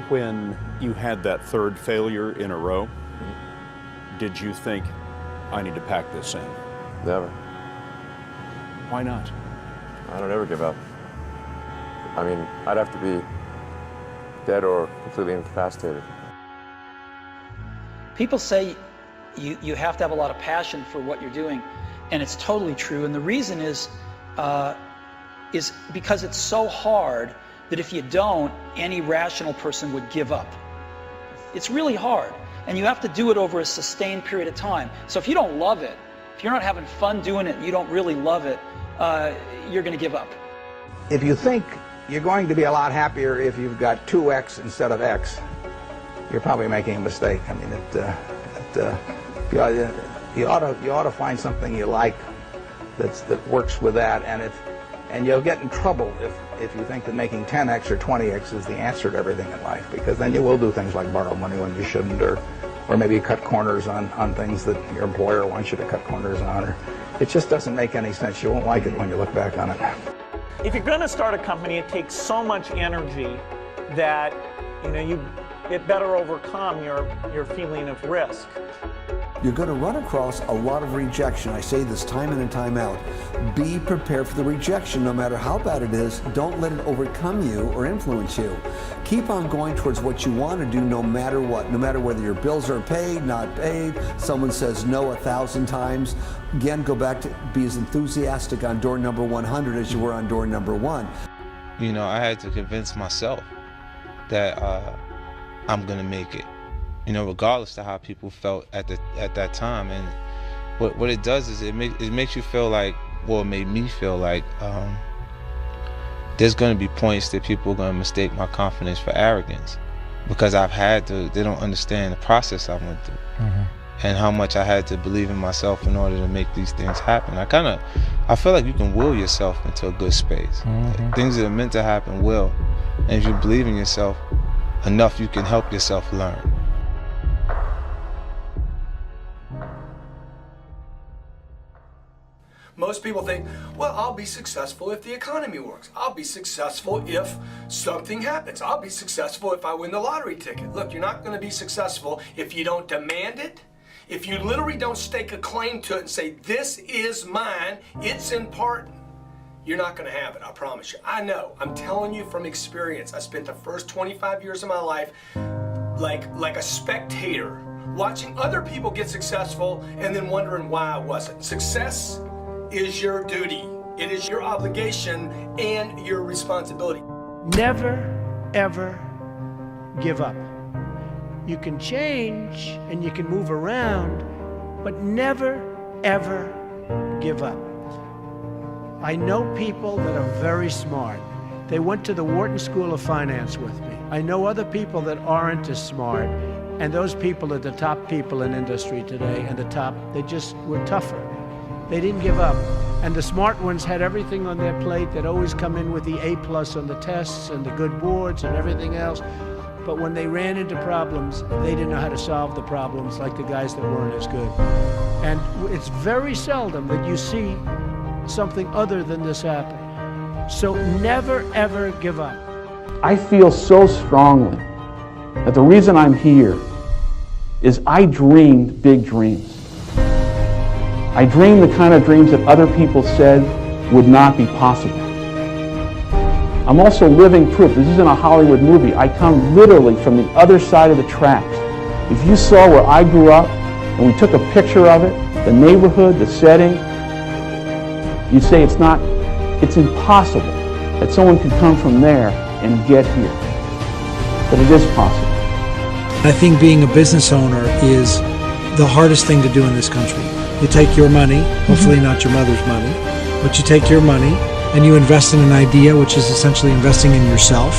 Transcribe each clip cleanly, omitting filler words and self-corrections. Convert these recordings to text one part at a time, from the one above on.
When you had that third failure in a row, did you think, I need to pack this in? Never. Why not? I don't ever give up. I mean, I'd have to be dead or completely incapacitated. People say you have to have a lot of passion for what you're doing, and it's totally true. And the reason is because it's so hard that if you don't, any rational person would give up. It's really hard, and you have to do it over a sustained period of time. So if you don't love it, if you're not having fun doing it and you don't really love it, you're going to give up. If you think you're going to be a lot happier if you've got 2X instead of X, you're probably making a mistake. I mean, you ought to find something you like that works with that, and you'll get in trouble if you think that making 10X or 20X is the answer to everything in life, because then you will do things like borrow money when you shouldn't, or maybe cut corners on things that your employer wants you to cut corners on. Or it just doesn't make any sense. You won't like it when you look back on it. If you're going to start a company, it takes so much energy that it better overcome your feeling of risk. You're going to run across a lot of rejection. I say this time in and time out. Be prepared for the rejection, no matter how bad it is. Don't let it overcome you or influence you. Keep on going towards what you want to do, no matter what. No matter whether your bills are paid, not paid, someone says no 1,000 times. Again, go back to be as enthusiastic on door number 100 as you were on door number 1. I had to convince myself that I'm going to make it. Regardless of how people felt at that time. And what it does is it makes you feel like, well, it made me feel like there's going to be points that people are going to mistake my confidence for arrogance, because they don't understand the process I went through. Mm-hmm. And how much I had to believe in myself in order to make these things happen. I feel like you can will yourself into a good space. Mm-hmm. Things that are meant to happen will. And if you believe in yourself enough, you can help yourself learn. Most people think, well, I'll be successful if the economy works. I'll be successful if something happens. I'll be successful if I win the lottery ticket. Look, you're not going to be successful if you don't demand it. If you literally don't stake a claim to it and say, this is mine, it's important, you're not going to have it, I promise you. I know, I'm telling you from experience. I spent the first 25 years of my life like a spectator, watching other people get successful and then wondering why I wasn't. Success is your duty. It is your obligation and your responsibility. Never, ever give up. You can change and you can move around, but never, ever give up. I know people that are very smart. They went to the Wharton School of Finance with me. I know other people that aren't as smart, and those people are the top people in industry today, and they just were tougher. They didn't give up. And the smart ones had everything on their plate. They'd always come in with the A+ on the tests and the good boards and everything else. But when they ran into problems, they didn't know how to solve the problems like the guys that weren't as good. And it's very seldom that you see something other than this happen. So never, ever give up. I feel so strongly that the reason I'm here is I dreamed big dreams. I dreamed the kind of dreams that other people said would not be possible. I'm also living proof. This isn't a Hollywood movie. I come literally from the other side of the tracks. If you saw where I grew up and we took a picture of it, the neighborhood, the setting, you'd say it's impossible that someone could come from there and get here. But it is possible. I think being a business owner is the hardest thing to do in this country. You take your money, hopefully not your mother's money, but you take your money and you invest in an idea, which is essentially investing in yourself.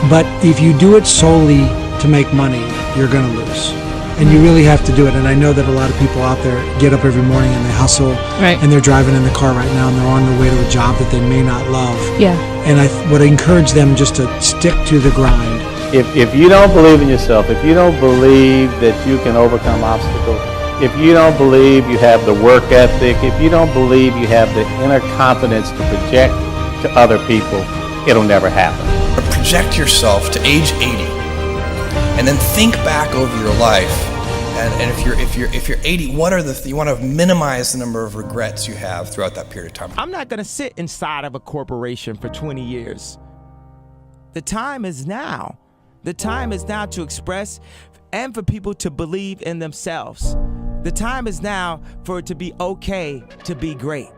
But if you do it solely to make money, you're going to lose. And you really have to do it. And I know that a lot of people out there get up every morning and they hustle, right, and they're driving in the car right now and they're on their way to a job that they may not love. Yeah. And I would encourage them just to stick to the grind. If you don't believe in yourself, if you don't believe that you can overcome obstacles, if you don't believe you have the work ethic, if you don't believe you have the inner confidence to project to other people, it'll never happen. project yourself to age 80, and then think back over your life. And if you're 80, what are you want to minimize the number of regrets you have throughout that period of time. I'm not going to sit inside of a corporation for 20 years. The time is now. The time is now to express and for people to believe in themselves. The time is now for it to be okay to be great.